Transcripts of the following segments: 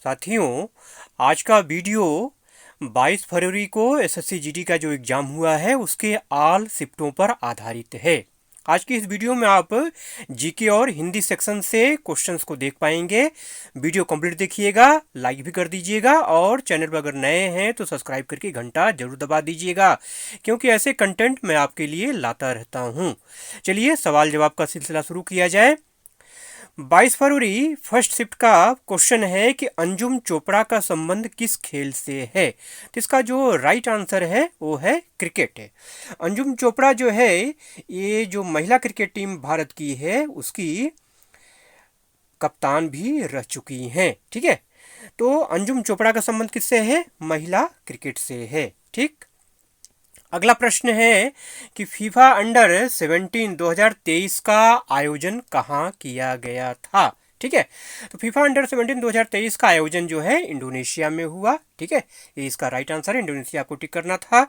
साथियों, आज का वीडियो 22 फरवरी को एसएससी जीडी का जो एग्ज़ाम हुआ है उसके ऑल शिफ्टों पर आधारित है। आज की इस वीडियो में आप जीके और हिंदी सेक्शन से क्वेश्चंस को देख पाएंगे। वीडियो कंप्लीट देखिएगा, लाइक भी कर दीजिएगा और चैनल पर अगर नए हैं तो सब्सक्राइब करके घंटा जरूर दबा दीजिएगा, क्योंकि ऐसे कंटेंट मैं आपके लिए लाता रहता हूँ। चलिए सवाल जवाब का सिलसिला शुरू किया जाए। 22 फरवरी फर्स्ट शिफ्ट का क्वेश्चन है कि अंजुम चोपड़ा का संबंध किस खेल से है। तो इसका जो राइट आंसर है वो है क्रिकेट है। अंजुम चोपड़ा जो है ये जो महिला क्रिकेट टीम भारत की है उसकी कप्तान भी रह चुकी हैं। ठीक है, तो अंजुम चोपड़ा का संबंध किससे है? महिला क्रिकेट से है। ठीक, अगला प्रश्न है कि फीफा अंडर 17 2023 का आयोजन कहाँ किया गया था। ठीक है, तो फीफा अंडर 17 2023 का आयोजन जो है इंडोनेशिया में हुआ। ठीक है, ये इसका राइट आंसर है, इंडोनेशिया को टिक करना था।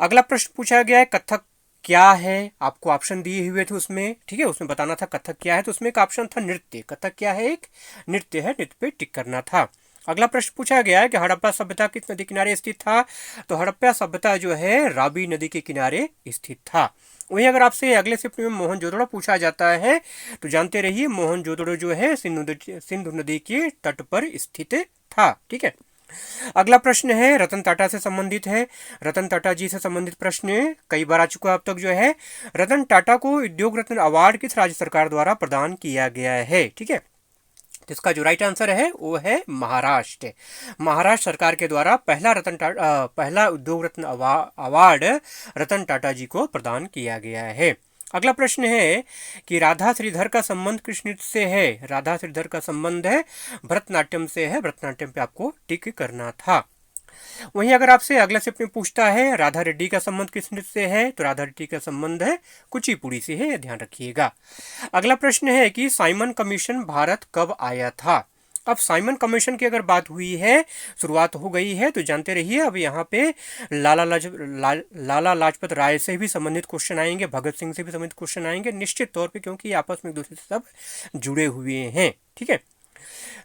अगला प्रश्न पूछा गया है कथक क्या है। आपको ऑप्शन दिए हुए थे उसमें, ठीक है, उसमें बताना था कथक क्या है, तो उसमें एक ऑप्शन था नृत्य। कथक क्या है? एक नृत्य है, नृत्य पे टिक करना था। अगला प्रश्न पूछा गया है कि हड़प्पा सभ्यता किस नदी किनारे स्थित था। तो हड़प्पा सभ्यता जो है रावी नदी के किनारे स्थित था। वहीं अगर आपसे अगले शिफ्ट में मोहनजोदड़ो पूछा जाता है तो जानते रहिए मोहनजोदड़ो जो है सिंधु नदी के तट पर स्थित था। ठीक है, अगला प्रश्न है रतन टाटा से संबंधित है। रतन टाटा जी से संबंधित प्रश्न कई बार आ चुका है अब तक जो है। रतन टाटा को उद्योग रत्न अवार्ड किस राज्य सरकार द्वारा प्रदान किया गया है। ठीक है, तो इसका जो राइट आंसर है वो है महाराष्ट्र। महाराष्ट्र सरकार के द्वारा पहला उद्योग रत्न अवार्ड रतन टाटा जी को प्रदान किया गया है। अगला प्रश्न है कि राधा श्रीधर का संबंध किस नृत्य से है। राधा श्रीधर का संबंध है भरतनाट्यम से है। भरतनाट्यम पे आपको टिक करना था। वहीं अगर आपसे अगला शिफ्ट में पूछता है राधा रेड्डी का संबंध किस नृत्य से है, तो राधा रेड्डी का संबंध है कुचिपुड़ी से है, ध्यान रखिएगा। अगला प्रश्न है कि साइमन कमीशन भारत कब आया था। अब साइमन कमीशन की अगर बात हुई है, शुरुआत हो गई है, तो जानते रहिए अब यहाँ पे लाला लाजपत राय से भी संबंधित क्वेश्चन आएंगे, भगत सिंह से भी संबंधित क्वेश्चन आएंगे निश्चित तौर पे, क्योंकि आपस में एक दूसरे से सब जुड़े हुए हैं। ठीक है,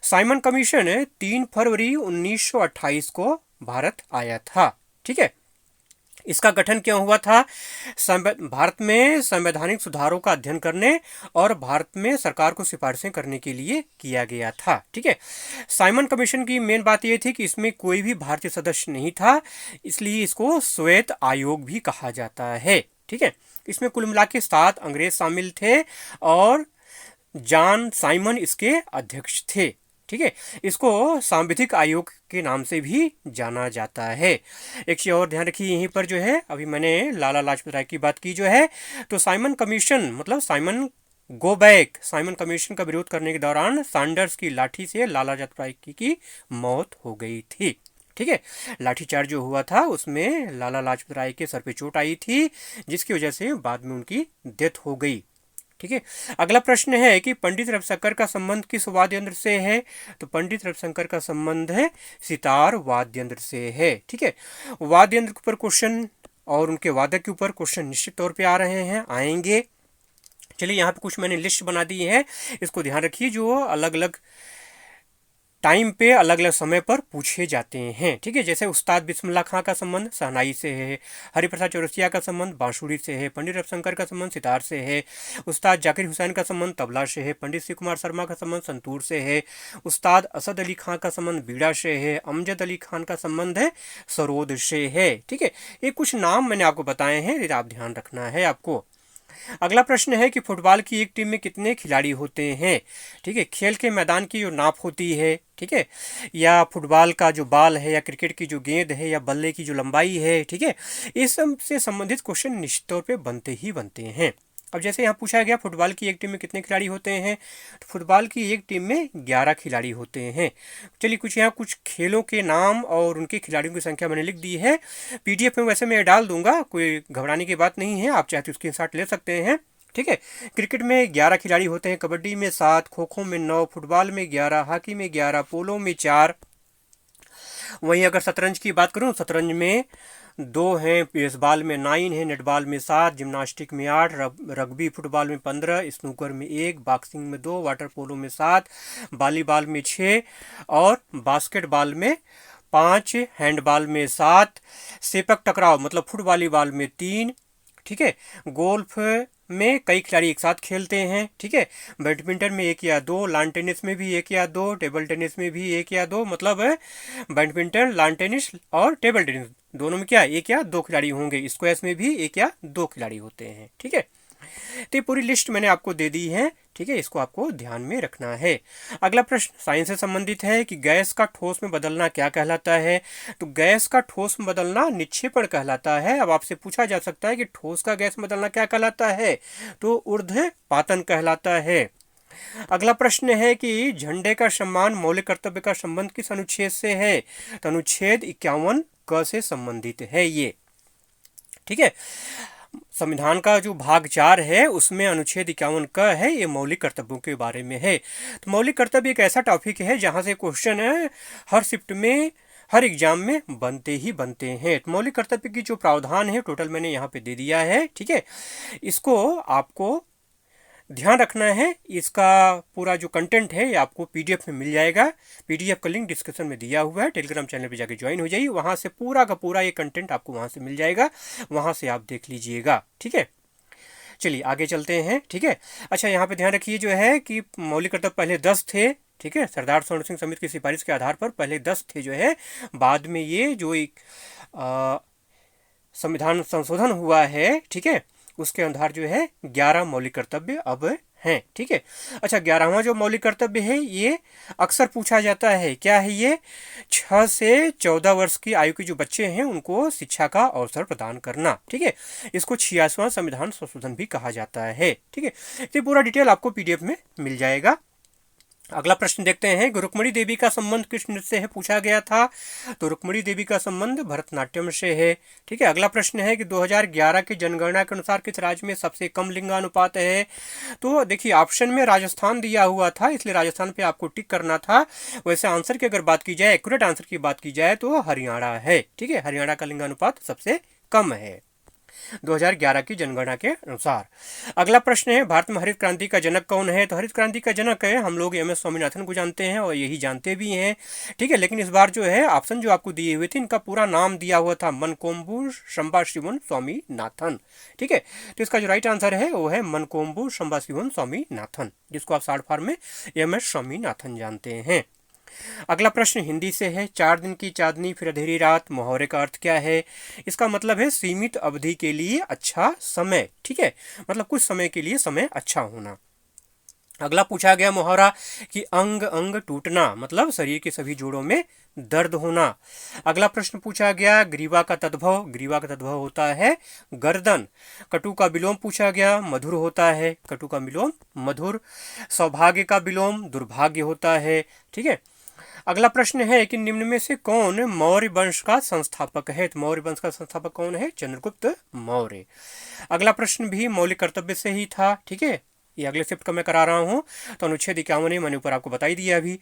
साइमन कमीशन 3 फरवरी 1928 को भारत आया था। ठीक है, इसका गठन क्यों हुआ था? भारत में संवैधानिक सुधारों का अध्ययन करने और भारत में सरकार को सिफारिशें करने के लिए किया गया था। ठीक है, साइमन कमीशन की मेन बात यह थी कि इसमें कोई भी भारतीय सदस्य नहीं था, इसलिए इसको श्वेत आयोग भी कहा जाता है। ठीक है, इसमें कुल मिला के 7 अंग्रेज शामिल थे और जॉन साइमन इसके अध्यक्ष थे। ठीक है, इसको सांविधिक आयोग के नाम से भी जाना जाता है। एक चीज और ध्यान रखिए यहीं पर जो है, अभी मैंने लाला लाजपत राय की बात की जो है, तो साइमन कमीशन मतलब Simon go back, Simon commission का विरोध करने के दौरान सैंडर्स की लाठी से लाला लाजपत राय की मौत हो गई थी। ठीक है, लाठीचार्ज जो हुआ था उसमें लाला लाजपत राय के सर पे चोट आई थी, जिसकी वजह से बाद में उनकी डेथ हो गई। ठीक है, अगला प्रश्न है कि पंडित रविशंकर का संबंध किस वाद्य यंत्र से है। तो पंडित रविशंकर का संबंध है सितार वाद्य यंत्र से है। ठीक है, वाद्य यंत्र के ऊपर क्वेश्चन और उनके वादक के ऊपर क्वेश्चन निश्चित तौर पे आ रहे हैं, आएंगे। चलिए यहाँ पे कुछ मैंने लिस्ट बना दी है, इसको ध्यान रखिए, जो अलग अलग टाइम पे अलग अलग समय पर पूछे जाते हैं। ठीक है, जैसे उस्ताद बिस्मिल्लाह खां का संबंध शहनाई से है, हरिप्रसाद चौरसिया का संबंध बांसुरी से है, पंडित रविशंकर का संबंध सितार से है, उस्ताद जाकिर हुसैन का संबंध तबला से है, पंडित शिव कुमार शर्मा का संबंध संतूर से है, उस्ताद असद अली खां का संबंध बीड़ा से है, अमजद अली खान का संबंध है सरोद से है। ठीक है, ये कुछ नाम मैंने आपको बताए हैं, आप ध्यान रखना है आपको। अगला प्रश्न है कि फुटबॉल की एक टीम में कितने खिलाड़ी होते हैं। ठीक है, खेल के मैदान की जो नाप होती है, ठीक है, या फुटबॉल का जो बॉल है, या क्रिकेट की जो गेंद है, या बल्ले की जो लंबाई है, ठीक है, इस सब से संबंधित क्वेश्चन निश्चित तौर पे बनते ही बनते हैं। अब जैसे यहाँ पूछा गया फुटबॉल की एक टीम में कितने खिलाड़ी होते हैं, तो फुटबॉल की एक टीम में 11 खिलाड़ी होते हैं। चलिए कुछ खेलों के नाम और उनके खिलाड़ियों की संख्या मैंने लिख दी है, पीडीएफ में वैसे मैं डाल दूंगा, कोई घबराने की बात नहीं है, आप चाहे तो स्क्रीनशॉट ले सकते हैं। ठीक है, क्रिकेट में 11 खिलाड़ी होते हैं, कबड्डी में 7, खो खो में 9, फुटबॉल में 11, हॉकी में 11, पोलो में 4। वहीं अगर शतरंज की बात करूं, शतरंज में 2 हैं, बेसबॉल में 9 हैं, नेटबॉल में 7, जिम्नास्टिक में 8, रग्बी फुटबॉल में 15, स्नूकर में 1, बॉक्सिंग में 2, वाटर पोलो में 7, वॉलीबॉल में 6 और बास्केटबॉल में 5, हैंडबॉल में 7, सेपक टकराव मतलब फुटबॉलीबॉल में 3, ठीक है। गोल्फ में कई खिलाड़ी एक साथ खेलते हैं, ठीक है। बैडमिंटन में 1 या 2, लॉन टेनिस में भी 1 या 2, टेबल टेनिस में भी 1 या 2, मतलब बैडमिंटन, लॉन टेनिस और टेबल टेनिस दोनों में क्या 1 या 2 खिलाड़ी होंगे। स्क्वैश में भी 1 या 2 खिलाड़ी होते हैं, ठीक है। तो ये पूरी लिस्ट मैंने आपको दे दी है, ठीक है, इसको आपको ध्यान में रखना है। अगला प्रश्न साइंस से संबंधित है कि गैस का ठोस में बदलना क्या कहलाता है। तो गैस का ठोस में बदलना निक्षेपण कहलाता है। अब आपसे पूछा जा सकता है कि ठोस का गैस में बदलना क्या कहलाता है, तो ऊर्ध्वपातन कहलाता है। अगला प्रश्न है कि झंडे का सम्मान मौलिक कर्तव्य का संबंध किस अनुच्छेद से है। तो अनुच्छेद 51 क से संबंधित है ये, ठीक है। संविधान का जो भाग 4 है उसमें अनुच्छेद 51 क है, ये मौलिक कर्तव्यों के बारे में है। तो मौलिक कर्तव्य एक ऐसा टॉपिक है जहां से क्वेश्चन है हर शिफ्ट में, हर एग्जाम में बनते ही बनते हैं। तो मौलिक कर्तव्य की जो प्रावधान है टोटल मैंने यहाँ पे दे दिया है, ठीक है। इसको आपको ध्यान रखना है। इसका पूरा जो कंटेंट है ये आपको पीडीएफ में मिल जाएगा। पीडीएफ का लिंक डिस्क्रिप्शन में दिया हुआ है, टेलीग्राम चैनल पे जाके ज्वाइन हो जाइए, वहाँ से पूरा का पूरा ये कंटेंट आपको वहाँ से मिल जाएगा, वहाँ से आप देख लीजिएगा, ठीक है। चलिए आगे चलते हैं, ठीक है। अच्छा, यहाँ पे ध्यान रखिए जो है कि मौलिक कर्तव्य पहले 10 थे, ठीक है। सरदार स्वर्ण सिंह समिति की सिफारिश के आधार पर पहले 10 थे जो है, बाद में ये जो एक संविधान संशोधन हुआ है, ठीक है, उसके आधार जो है 11 मौलिक कर्तव्य अब हैं, ठीक है। अच्छा, 11वां जो मौलिक कर्तव्य है ये अक्सर पूछा जाता है, क्या है ये, 6 से 14 वर्ष की आयु के जो बच्चे हैं उनको शिक्षा का अवसर प्रदान करना, ठीक है। इसको 86वां संविधान संशोधन भी कहा जाता है, ठीक है। ये पूरा डिटेल आपको पीडीएफ में मिल जाएगा। अगला प्रश्न देखते हैं, रुक्मिणी देवी का संबंध किस नृत्य से है, पूछा गया था। तो रुक्मिणी देवी का संबंध भरतनाट्यम से है, ठीक है। अगला प्रश्न है कि 2011 की जनगणना के अनुसार किस राज्य में सबसे कम लिंगानुपात है। तो देखिए ऑप्शन में राजस्थान दिया हुआ था, इसलिए राजस्थान पे आपको टिक करना था। वैसे आंसर की अगर बात की जाए, एक्यूरेट आंसर की बात की जाए तो हरियाणा है, ठीक है। हरियाणा का लिंगानुपात सबसे कम है 2011 की जनगणना के अनुसार। अगला प्रश्न है, भारत में हरित क्रांति का जनक कौन है। तो हरित क्रांति का जनक है, हम लोग एम एस स्वामीनाथन को जानते हैं और यही जानते भी हैं, ठीक है। लेकिन इस बार जो है ऑप्शन जो आपको दिए हुए थे इनका पूरा नाम दिया हुआ था मनकोम्बु संबाशिवन स्वामीनाथन, ठीक है। तो इसका जो राइट आंसर है वो है मनकोम्बु संबाशिवन स्वामीनाथन, जिसको आप शॉर्ट फॉर्म में एम एस स्वामीनाथन जानते हैं। अगला प्रश्न हिंदी से है, 4 दिन की चांदनी फिर अंधेरी रात, मुहावरे का अर्थ क्या है। इसका मतलब है सीमित अवधि के लिए अच्छा समय, ठीक है, मतलब कुछ समय के लिए समय अच्छा होना। अगला पूछा गया मुहावरा कि अंग अंग टूटना, मतलब शरीर के सभी जोड़ों में दर्द होना। अगला प्रश्न पूछा गया ग्रीवा का तद्भव, ग्रीवा का तद्भव होता है गर्दन। कटु का विलोम पूछा गया, मधुर होता है, कटु का विलोम मधुर। सौभाग्य का विलोम दुर्भाग्य होता है, ठीक है। अगला प्रश्न है कि निम्न में से कौन मौर्य वंश का संस्थापक है। तो मौर्य वंश का संस्थापक कौन है, चंद्रगुप्त मौर्य। अगला प्रश्न भी मौलिक कर्तव्य से ही था, ठीक है, ये अगले शिफ्ट का मैं करा रहा हूँ। तो अनुच्छेद 51 मैंने ऊपर आपको बताई दिया अभी,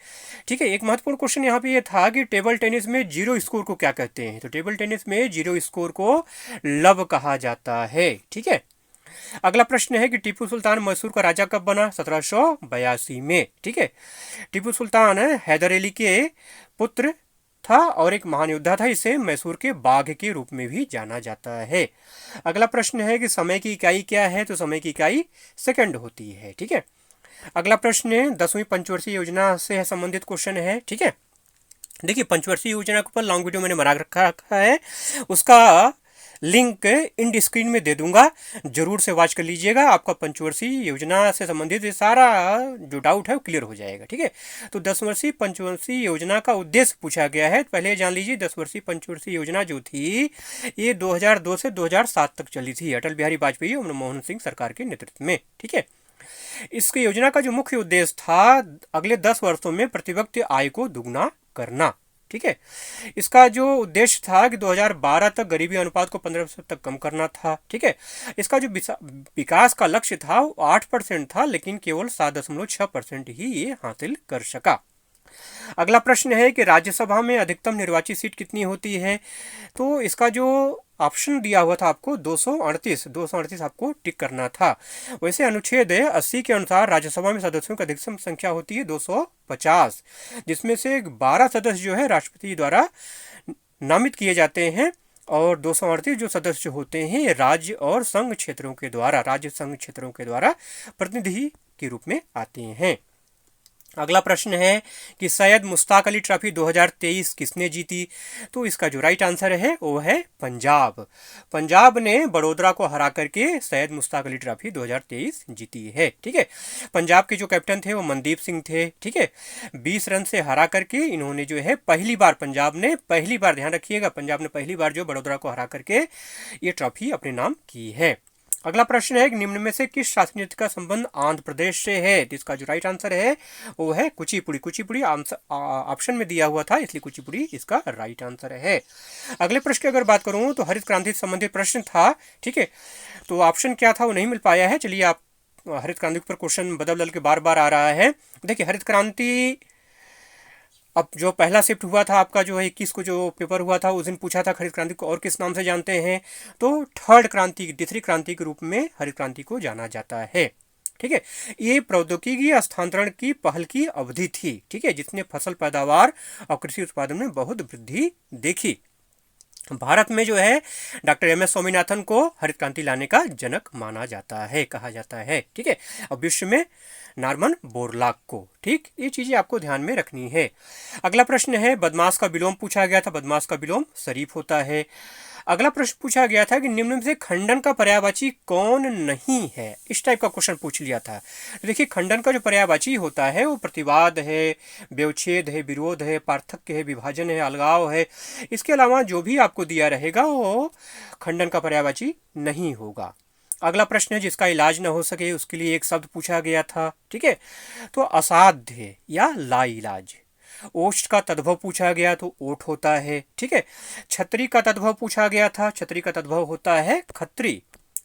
ठीक है। एक महत्वपूर्ण क्वेश्चन यहाँ पे ये था कि टेबल टेनिस में जीरो स्कोर को क्या कहते हैं। तो टेबल टेनिस में जीरो स्कोर को लब कहा जाता है, ठीक है। अगला प्रश्न है कि टीपू सुल्तान मैसूर का राजा कब बना, 1782 में, ठीक है। टीपू सुल्तान हैदर अली के पुत्र था और एक महान योद्धा था, इसे मैसूर के बाघ के रूप में भी जाना जाता है। अगला प्रश्न है कि समय की इकाई क्या है। तो समय की इकाई सेकंड होती है, ठीक है। अगला प्रश्न 10वीं पंचवर्षीय योजना से संबंधित क्वेश्चन है, ठीक है। देखिए पंचवर्षीय योजना के ऊपर लॉन्ग वीडियो मैंने बना रखा है, उसका लिंक इन स्क्रीन में दे दूंगा, जरूर से वॉच कर लीजिएगा। आपका पंचवर्षीय योजना से संबंधित सारा जो डाउट है वो क्लियर हो जाएगा, ठीक है। तो 10 वर्षीय पंचवर्षीय योजना का उद्देश्य पूछा गया है। पहले जान लीजिए 10 वर्षीय पंचवर्षीय योजना जो थी ये 2002 से 2007 तक चली थी, अटल बिहारी वाजपेयी और मनमोहन सिंह सरकार के नेतृत्व में, ठीक है। इसकी योजना का जो मुख्य उद्देश्य था अगले 10 वर्षों में प्रति व्यक्ति आय को दुगना करना, ठीक है। इसका जो उद्देश्य था कि 2012 तक गरीबी अनुपात को 15% तक कम करना था, ठीक है। इसका जो विकास का लक्ष्य था वो 8% था, लेकिन केवल 7.6% ही ये हासिल कर सका। अगला प्रश्न है कि राज्यसभा में अधिकतम निर्वाचित सीट कितनी होती है? तो इसका जो ऑप्शन दिया हुआ था आपको 238 आपको टिक करना था। वैसे अनुच्छेद 80 के अनुसार राज्यसभा में सदस्यों की अधिकतम संख्या होती है 250, जिसमें से 12 सदस्य जो है राष्ट्रपति द्वारा नामित किए जाते हैं और 238 जो सदस्य होते हैं राज्य और संघ क्षेत्रों के द्वारा, राज्य संघ क्षेत्रों के द्वारा प्रतिनिधि के रूप में आते हैं। अगला प्रश्न है कि सैयद मुश्ताक अली ट्रॉफी 2023 किसने जीती? तो इसका जो राइट आंसर है वो है पंजाब। पंजाब ने बड़ोदरा को हरा करके सैयद मुश्ताक अली ट्रॉफी 2023 जीती है। ठीक है, पंजाब के जो कैप्टन थे वो मनदीप सिंह थे। ठीक है, 20 रन से हरा करके इन्होंने जो है पहली बार, ध्यान रखिएगा, पंजाब ने पहली बार जो बड़ोदरा को हरा करके ये ट्रॉफी अपने नाम की है। अगला प्रश्न है कि निम्न में से किस शास्त्रीय नृत्य का संबंध आंध्र प्रदेश से है? तो इसका जो राइट आंसर है वो है कुचिपुड़ी। कुचिपुड़ी ऑप्शन में दिया हुआ था, इसलिए कुचिपुड़ी इसका राइट आंसर है। अगले प्रश्न की अगर बात करूं तो हरित क्रांति से संबंधित प्रश्न था। ठीक है, तो ऑप्शन क्या था वो नहीं मिल पाया है। चलिए, आप हरित क्रांति पर क्वेश्चन बदल बदल के बार बार आ रहा है। देखिए, हरित क्रांति अब जो पहला शिफ्ट हुआ था आपका जो है 21 को जो पेपर हुआ था उस दिन पूछा था हरित क्रांति को और किस नाम से जानते हैं? तो थर्ड क्रांति, तीसरी क्रांति के रूप में हरित क्रांति को जाना जाता है। ठीक है, ये प्रौद्योगिकी हस्तांतरण की पहल की अवधि थी। ठीक है, जिसने फसल पैदावार और कृषि उत्पादन में बहुत वृद्धि देखी। भारत में जो है डॉक्टर एम.एस. स्वामीनाथन को हरित क्रांति लाने का जनक माना जाता है, कहा जाता है। ठीक है, और विश्व में नॉर्मन बोरलॉग को। ठीक, ये चीजें आपको ध्यान में रखनी है। अगला प्रश्न है बदमाश का विलोम पूछा गया था। बदमाश का विलोम शरीफ होता है। अगला प्रश्न पूछा गया था कि निम्न में से खंडन का पर्यायवाची कौन नहीं है? इस टाइप का क्वेश्चन पूछ लिया था। तो देखिए, खंडन का जो पर्यायवाची होता है वो प्रतिवाद है, व्यवच्छेद है, विरोध है, पार्थक्य है, विभाजन है, अलगाव है। इसके अलावा जो भी आपको दिया रहेगा वो खंडन का पर्यायवाची नहीं होगा। अगला प्रश्न है जिसका इलाज न हो सके उसके लिए एक शब्द पूछा गया था। ठीक है, तो असाध्य या लाइलाज। ओष्ठ का तद्भव पूछा गया तो ओठ होता है। ठीक है, छतरी का तद्भव पूछा गया था। छतरी का तद्भव होता है खत्री।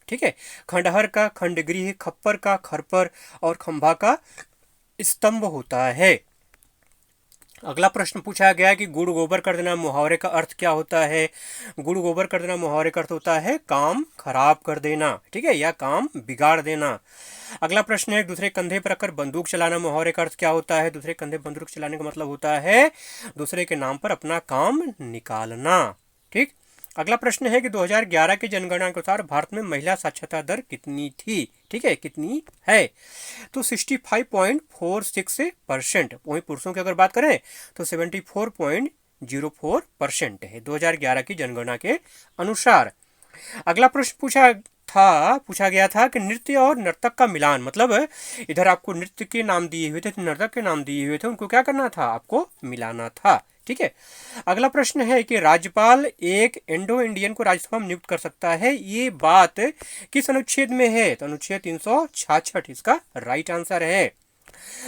ठीक है, खंडहर का खंडगृह, खप्पर का खरपर और खंभा का स्तंभ होता है। अगला प्रश्न पूछा गया कि गुड़ गोबर कर देना मुहावरे का अर्थ क्या होता है? गुड़ गोबर कर देना मुहावरे का अर्थ होता है काम खराब कर देना। ठीक है, या काम बिगाड़ देना। अगला प्रश्न है दूसरे कंधे पर रखकर बंदूक चलाना मुहावरे का अर्थ क्या होता है? दूसरे कंधे पर बंदूक चलाने का मतलब होता है दूसरे के नाम पर अपना काम निकालना। ठीक, अगला प्रश्न है कि 2011 की जनगणना के अनुसार भारत में महिला साक्षरता दर कितनी थी? ठीक है, कितनी है? तो 65.46%। वहीं पुरुषों की अगर बात करें तो 74.04% है 2011 की जनगणना के अनुसार। अगला प्रश्न पूछा गया था कि नृत्य और नर्तक का मिलान, मतलब इधर आपको नृत्य के नाम दिए हुए थे, नर्तक के नाम दिए हुए थे, उनको क्या करना था? आपको मिलाना था। ठीक है, अगला प्रश्न है कि राज्यपाल एक इंडो इंडियन को राज्यसभा में नियुक्त कर सकता है, ये बात किस अनुच्छेद में है? तो अनुच्छेद 366 इसका राइट आंसर है।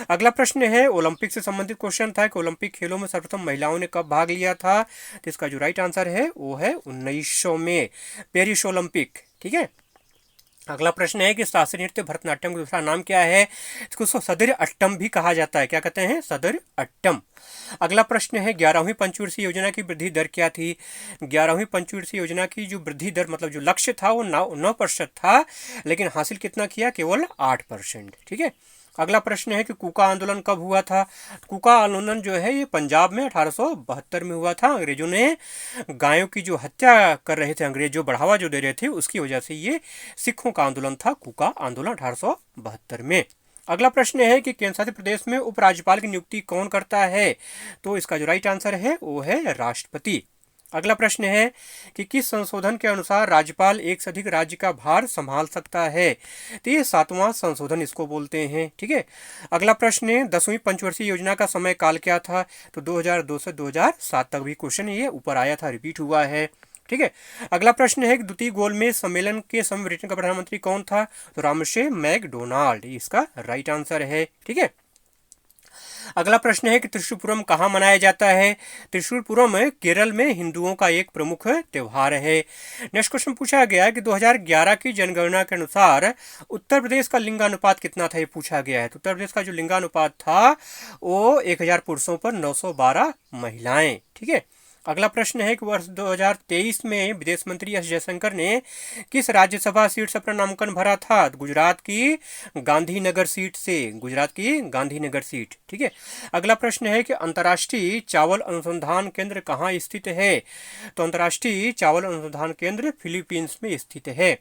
अगला प्रश्न है ओलंपिक से संबंधित क्वेश्चन था कि ओलंपिक खेलों में सर्वप्रथम महिलाओं ने कब भाग लिया था? तो इसका जो राइट आंसर है वो है 1900 में, पेरिस ओलंपिक। ठीक है, अगला प्रश्न है कि शास्त्रीय नृत्य भरतनाट्यम का दूसरा नाम क्या है? इसको सदर अट्टम भी कहा जाता है। क्या कहते हैं? सदर अट्टम। अगला प्रश्न है 11वीं पंचवर्षीय योजना की वृद्धि दर क्या थी? 11वीं पंचवर्षीय योजना की जो वृद्धि दर, मतलब जो लक्ष्य था वो 9% था, लेकिन हासिल कितना किया? केवल 8%। ठीक है, अगला प्रश्न है कि कूका आंदोलन कब हुआ था? कूका आंदोलन जो है ये पंजाब में 1872 में हुआ था। अंग्रेजों ने गायों की जो हत्या कर रहे थे, अंग्रेज जो बढ़ावा जो दे रहे थे, उसकी वजह से ये सिखों का आंदोलन था, कूका आंदोलन 1872 में। अगला प्रश्न है कि केंद्र शासित प्रदेश में उपराज्यपाल की नियुक्ति कौन करता है? तो इसका जो राइट आंसर है वो है राष्ट्रपति। अगला प्रश्न है कि किस संशोधन के अनुसार राज्यपाल एक से अधिक राज्य का भार संभाल सकता है? तो ये 7वां संशोधन इसको बोलते हैं। ठीक है, अगला प्रश्न है 10वीं पंचवर्षीय योजना का समय काल क्या था? तो 2002 से 2007 तक भी क्वेश्चन ये ऊपर आया था, रिपीट हुआ है। ठीक है, अगला प्रश्न है कि द्वितीय गोलमेज सम्मेलन के समय ब्रिटेन का प्रधानमंत्री कौन था? तो रामसे मैकडोनाल्ड इसका राइट आंसर है। ठीक है, अगला प्रश्न है कि त्रिशूलपुरम कहाँ मनाया जाता है। त्रिशूलपुरम केरल में हिंदुओं का एक प्रमुख त्योहार है। नेक्स्ट क्वेश्चन पूछा गया कि 2011 की जनगणना के अनुसार उत्तर प्रदेश का लिंगानुपात कितना था, ये पूछा गया है। तो उत्तर प्रदेश का जो लिंगानुपात था वो 1000 पुरुषों पर 912 महिलाएं। ठीक है। अगला प्रश्न है कि वर्ष 2023 में विदेश मंत्री एस जयशंकर ने किस राज्यसभा सीट से अपना नामांकन भरा था। तो गुजरात की गांधीनगर सीट से, गुजरात की गांधीनगर सीट। ठीक है। अगला प्रश्न है कि अंतर्राष्ट्रीय चावल अनुसंधान केंद्र कहाँ स्थित है। तो अंतर्राष्ट्रीय चावल अनुसंधान केंद्र फिलीपींस में स्थित है।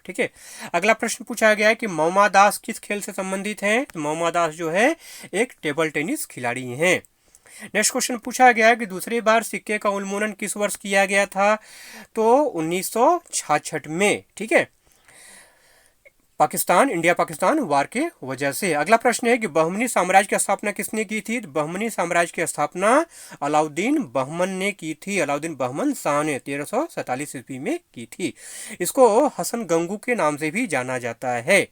ठीक है। अगला प्रश्न पूछा गया है कि मौमा दास किस खेल से संबंधित हैं। तो मौमा दास जो है एक टेबल टेनिस खिलाड़ी हैं। नेक्स्ट क्वेश्चन पूछा गया है कि दूसरी बार सिक्के का उन्मूलन किस वर्ष किया गया था। तो 1966 में। ठीक है। इंडिया पाकिस्तान वार के वजह से। अगला प्रश्न है कि बहमनी साम्राज्य की स्थापना किसने की थी। बहमनी साम्राज्य की स्थापना अलाउद्दीन बहमन ने की थी। अलाउद्दीन बहमन शाह ने 1347 ईस्वी में की थी। इसको हसन गंगू के नाम से भी जाना जाता है।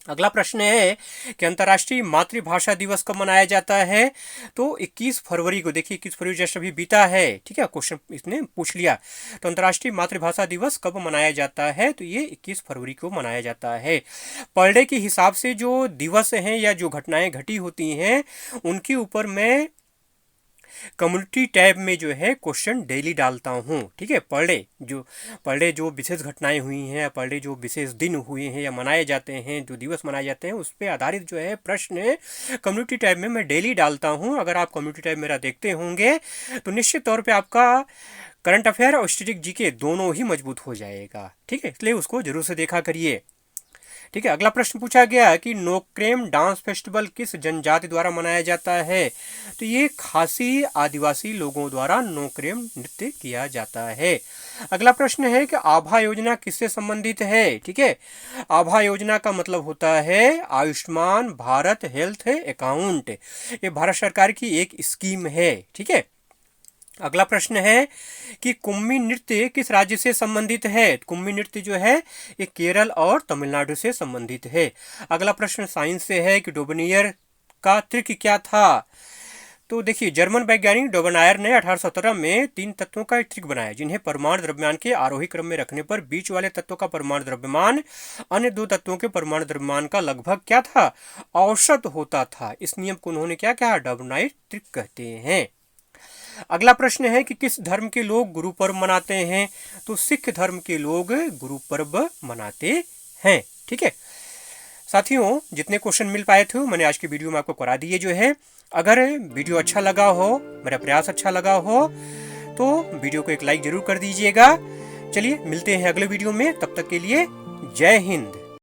अगला प्रश्न है कि अंतर्राष्ट्रीय मातृभाषा दिवस कब मनाया जाता है। तो 21 फरवरी को। देखिए 21 फरवरी जस्ट अभी बीता है। ठीक है। क्वेश्चन इसने पूछ लिया। तो अंतर्राष्ट्रीय मातृभाषा दिवस कब मनाया जाता है। तो ये 21 फरवरी को मनाया जाता है। पर डे के हिसाब से जो दिवस हैं या जो घटनाएं घटी होती हैं उनके ऊपर मैं कम्युनिटी टैब में जो है क्वेश्चन डेली डालता हूँ। ठीक है। पर डे जो विशेष घटनाएं हुई हैं, पर डे जो विशेष दिन हुए हैं या मनाए जाते हैं, जो दिवस मनाए जाते हैं, उस पर आधारित जो है प्रश्न कम्युनिटी टैब में मैं डेली डालता हूँ। अगर आप कम्युनिटी टैब मेरा देखते होंगे तो निश्चित तौर पर आपका करंट अफेयर और स्टैटिक जीके दोनों ही मजबूत हो जाएगा। ठीक है। इसलिए उसको जरूर से देखा करिए। ठीक है। अगला प्रश्न पूछा गया कि नोक्रेम डांस फेस्टिवल किस जनजाति द्वारा मनाया जाता है। तो ये खासी आदिवासी लोगों द्वारा नोक्रेम नृत्य किया जाता है। अगला प्रश्न है कि आभा योजना किससे संबंधित है। ठीक है। आभा योजना का मतलब होता है आयुष्मान भारत हेल्थ अकाउंट। ये भारत सरकार की एक स्कीम है। ठीक है। अगला प्रश्न है कि कुम्मी नृत्य किस राज्य से संबंधित है। कुम्मी नृत्य जो है ये केरल और तमिलनाडु से संबंधित है। अगला प्रश्न साइंस से है कि डोबनियर का त्रिक क्या था। तो देखिए जर्मन वैज्ञानिक डोबनायर ने 1817 में 3 तत्वों का एक त्रिक बनाया जिन्हें परमाणु द्रव्यमान के आरोही क्रम में रखने पर बीच वाले तत्व का परमाणु द्रव्यमान अन्य 2 तत्वों के परमाणु द्रव्यमान का लगभग क्या था, औसत होता था। इस नियम को उन्होंने क्या कहा, डोबनायर त्रिक कहते हैं। अगला प्रश्न है कि किस धर्म के लोग गुरु पर्व मनाते हैं। तो सिख धर्म के लोग गुरु पर्व मनाते हैं। ठीक है साथियों, जितने क्वेश्चन मिल पाए थे मैंने आज की वीडियो में आपको करा दिए जो है। अगर वीडियो अच्छा लगा हो, मेरा प्रयास अच्छा लगा हो तो वीडियो को एक लाइक जरूर कर दीजिएगा। चलिए मिलते हैं अगले वीडियो में, तब तक के लिए जय हिंद।